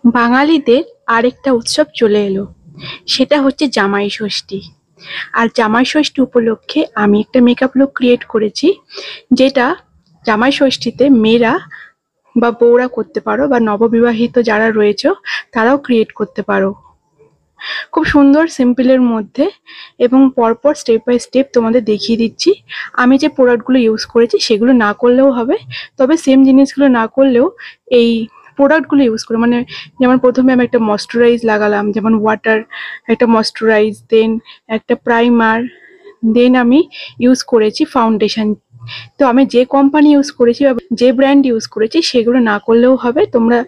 বাঙালিদের আরেকটা উৎসব চলে এলো, সেটা হচ্ছে জামাই ষষ্ঠী। আর জামাই ষষ্ঠী উপলক্ষে আমি একটা মেকআপ লুক ক্রিয়েট করেছি, যেটা জামাই ষষ্ঠীতে মেয়েরা বা বউরা করতে পারো, বা নববিবাহিত যারা রয়েছে তারাও ক্রিয়েট করতে পারো। খুব সুন্দর সিম্পলের মধ্যে, এবং পরপর স্টেপ বাই স্টেপ তোমাদের দেখিয়ে দিচ্ছি। আমি যে প্রোডাক্টগুলো ইউজ করেছি সেগুলো না করলেও হবে, তবে সেম জিনিসগুলো না করলেও এই প্রোডাক্টগুলো ইউজ করে, মানে যেমন প্রথমে আমি একটা ময়শ্চারাইজ লাগালাম, যেমন ওয়াটার, একটা ময়শ্চারাইজ, দেন একটা প্রাইমার, দেন আমি ইউজ করেছি ফাউন্ডেশন। তো আমি যে কোম্পানি ইউজ করেছি বা যে ব্র্যান্ড ইউজ করেছি সেগুলো না করলেও হবে, তোমরা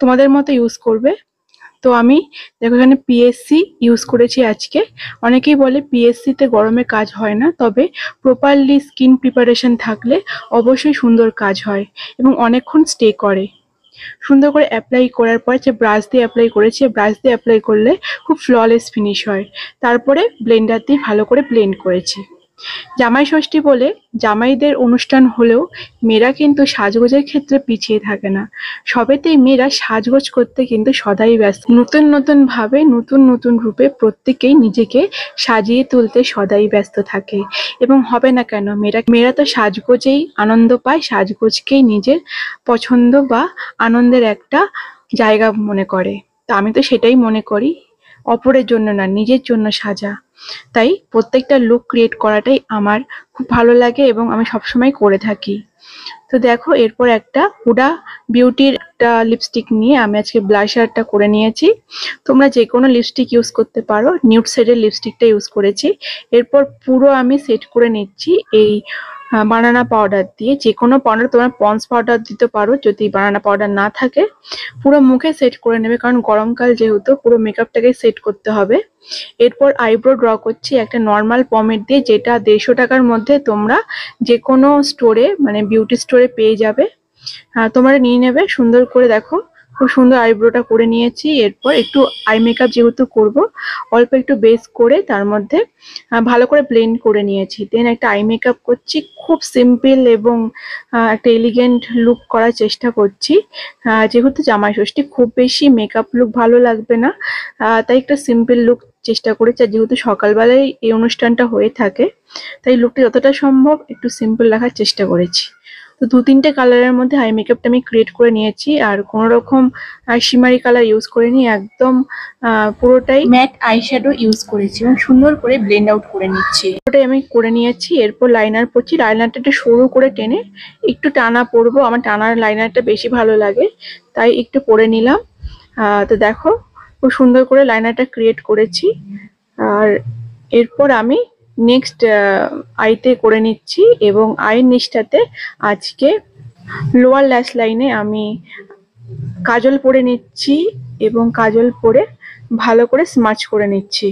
তোমাদের মতো ইউজ করবে। তো আমি দেখো এখানে পিএসসি ইউজ করেছি আজকে। অনেকেই বলে পিএসসি তে গরমে কাজ হয় না, তবে প্রপারলি স্কিন প্রিপারেশন থাকলে অবশ্যই সুন্দর কাজ হয় এবং অনেকক্ষণ স্টে করে। সুন্দর করে অ্যাপ্লাই করার পর যে ব্রাশ দিয়ে অ্যাপ্লাই করেছি, ব্রাশ দিয়ে অ্যাপ্লাই করলে খুব ফ্ললেস ফিনিশ হয়। তারপরে ব্লেন্ডার দিয়ে ভালো করে ব্লেন্ড করেছি। জামাই ষষ্ঠী বলে জামাইদের অনুষ্ঠান হলেও মেয়েরা কিন্তু সাজগোজের ক্ষেত্রে পিছিয়ে থাকে না। সবেতেই মেয়েরা সাজগোজ করতে কিন্তু সদাই ব্যস্ত। নতুন নতুন ভাবে, নতুন নতুন রূপে প্রত্যেকেই নিজেকে সাজিয়ে তুলতে সদাই ব্যস্ত থাকে। এবং হবে না কেন, মেয়েরা তো সাজগোজেই আনন্দ পায়, সাজগোজকেই নিজের পছন্দ বা আনন্দের একটা জায়গা মনে করে। তা আমি তো সেটাই মনে করি, অপরের জন্য না, নিজের জন্য সাজা। তাই প্রত্যেকটা লুক ক্রিয়েট করাটাই আমার খুব ভালো লাগে এবং আমি সবসময় করে থাকি। তো দেখো, এরপর একটা হুডা বিউটির একটা লিপস্টিক নিয়ে আমি আজকে ব্লাশারটা করে নিয়েছি। তোমরা যে কোনো লিপস্টিক ইউজ করতে পারো, নিউড শেডের লিপস্টিকটা ইউজ করেছি। এরপর পুরো আমি সেট করে নিচ্ছি এই বানানা পাউডার দিয়ে। যে কোনো পাউডার, তোমরা পন্স পাউডার দিতে পারো যদি বানানা পাউডার না থাকে। পুরো মুখে সেট করে নেবে, কারণ গরমকাল যেহেতু পুরো মেকআপটাকে সেট করতে হবে। এরপর আইব্রো ড্র করছি একটা নর্মাল পমেড দিয়ে, যেটা 150 টাকার মধ্যে তোমরা যে কোনো স্টোরে, মানে বিউটি স্টোরে পেয়ে যাবে। তোমরা নিয়ে নেবে। সুন্দর করে দেখো, খুব সুন্দর আইব্রোটা করে নিয়েছি। এরপর একটু আই মেকআপ যেহেতু করব, অল্প একটু বেস করে তার মধ্যে ভালো করে ব্লেন্ড করে নিয়েছি। দেন একটা আই মেকআপ করছি, খুব সিম্পল এবং একটা এলিগেন্ট লুক করার চেষ্টা করছি। যেহেতু জামাই ষষ্ঠী, খুব বেশি মেকআপ লুক ভালো লাগবে না, তাই একটা সিম্পল লুক চেষ্টা করেছি। আর যেহেতু সকালবেলায় এই অনুষ্ঠানটা হয়ে থাকে, তাই লুকটা যতটা সম্ভব একটু সিম্পল রাখার চেষ্টা করেছি। তো 2-3টে কালারের মধ্যে আই মেকআপটা আমি ক্রিয়েট করে নিয়েছি, আর কোনো রকম শিমারি কালার ইউজ করিনি, একদম পুরোটাই ম্যাট আইশ্যাডো ইউজ করেছি এবং সুন্দর করে ব্লেন্ড আউট করে নিচ্ছি। ওটাই আমি করে নিয়েছি। এরপর লাইনার পরছি। লাইনারটা একটু সরু করে টেনে একটু টানা পরবো, আমার টানার লাইনারটা বেশি ভালো লাগে, তাই একটু পরে নিলাম। তো দেখো, খুব সুন্দর করে লাইনারটা ক্রিয়েট করেছি। আর এরপর আমি নেক্সট আইতে করে নিচ্ছি, এবং আইয়ের নিচটাতে আজকে লোয়ার ল্যাশ লাইনে আমি কাজল পরে নিচ্ছি, এবং কাজল পরে ভালো করে স্মাচ করে নিচ্ছি।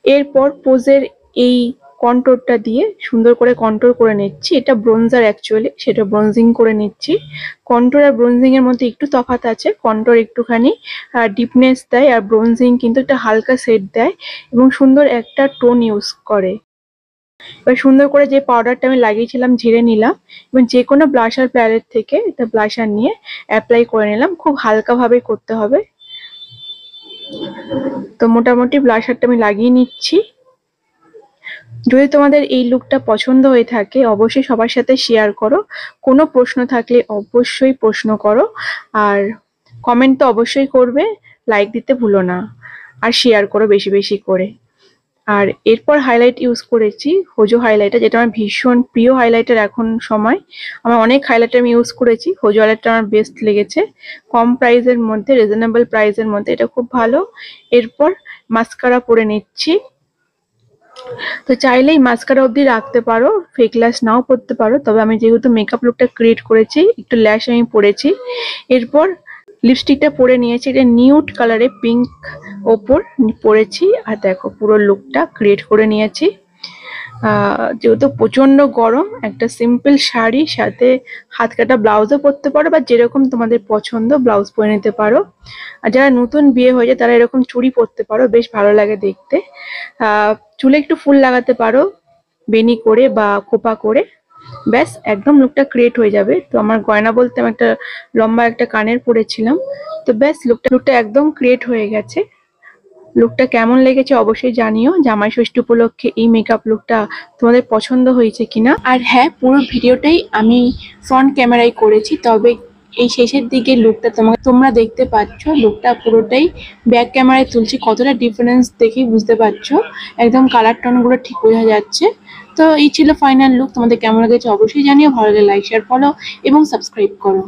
এরপর পোজের এই কন্ট্রোরটা দিয়ে সুন্দর করে কন্ট্রোর করে নিচ্ছি। এটা ব্রোঞ্জার অ্যাকচুয়ালি, সেটা ব্রোঞ্জিং করে নিচ্ছি। কন্ট্রোর আর ব্রোঞ্জিং এর মধ্যে একটু তফাৎ আছে। কন্ট্রোর একটুখানি ডিপনেস দেয়, আর ব্রোঞ্জিং কিন্তু একটা হালকা শেড দেয় এবং সুন্দর একটা টোন ইউজ করে। এবার সুন্দর করে যে পাউডারটা আমি লাগিয়েছিলাম ঝেড়ে নিলাম, এবং যে কোনো ব্লাশার প্যালেট থেকে একটা ব্লাশার নিয়ে অ্যাপ্লাই করে নিলাম। খুব হালকা ভাবে করতে হবে। তো মোটামুটি ব্লাশারটা আমি লাগিয়ে নিচ্ছি। যদি তোমাদের এই লুকটা পছন্দ হয়ে থাকে, অবশ্যই সবার সাথে শেয়ার করো। কোনো প্রশ্ন থাকলে অবশ্যই প্রশ্ন করো, আর কমেন্ট তো অবশ্যই করবে, লাইক দিতে ভুলো না, আর শেয়ার করো বেশি বেশি করে। আর এরপর হাইলাইট ইউজ করেছি হোজো হাইলাইটার, যেটা আমার ভীষণ প্রিয় হাইলাইটার এখন সময়। আমার অনেক হাইলাইটার আমি ইউজ করেছি, হোজো হাইলাইটার আমার বেস্ট লেগেছে। কম প্রাইসের মধ্যে, রিজনেবল প্রাইসের মধ্যে এটা খুব ভালো। এরপর মাস্কারা পরে নিচ্ছি। তো চাইলেই মাস্কারা অবধি রাখতে পারো, ফেক ল্যাশ নাও পরতে পারো, তবে আমি যেহেতু মেকআপ লুকটা ক্রিয়েট করেছি, একটু ল্যাশ আমি পরেছি। এরপর লিপস্টিকটা পরে নিয়েছি, এটা নিউড কালারে পিঙ্ক ওপর পরেছি। আর দেখো, পুরো লুকটা ক্রিয়েট করে নিয়েছি। যেহেতু প্রচন্ড গরম, একটা সিম্পল শাড়ি সাথে হাত কাটা ব্লাউজও পরতে পারো, বা যেরকম তোমাদের পছন্দ ব্লাউজ পরে নিতে পারো। আর যারা নতুন বিয়ে হয়েছে তারা এরকম চুড়ি পরতে পারো, বেশ ভালো লাগে দেখতে। চুলে একটু ফুল লাগাতে পারো বেনি করে বা খোপা করে। ব্যাস একদম লুকটা ক্রিয়েট হয়ে যাবে। তো আমার গয়না বলতে আমি একটা লম্বা একটা কানের পরেছিলাম। তো ব্যাস লুকটা একদম ক্রিয়েট হয়ে গেছে। লুকটা কেমন লেগেছে অবশ্যই জানিও। জামাই ষষ্ঠী উপলক্ষে এই মেকআপ লুকটা তোমাদের পছন্দ হয়েছে কিনা। আর হ্যাঁ, পুরো ভিডিওটাই আমি ফ্রন্ট ক্যামেরায় করেছি, তবে এই শেষের দিকে লুকটা তোমরা দেখতে পাচ্ছ। লুকটা পুরোটাই ব্যাক ক্যামেরায় তুলছি, কতটা ডিফারেন্স দেখেই বুঝতে পারছো। একদম কালার টোনগুলো ঠিক বোঝা যাচ্ছে। তো এই ছিল ফাইনাল লুক। তোমাদের কেমন লেগেছে অবশ্যই জানিও। ভালো লাগলে লাইক, শেয়ার, ফলো এবং সাবস্ক্রাইব করো।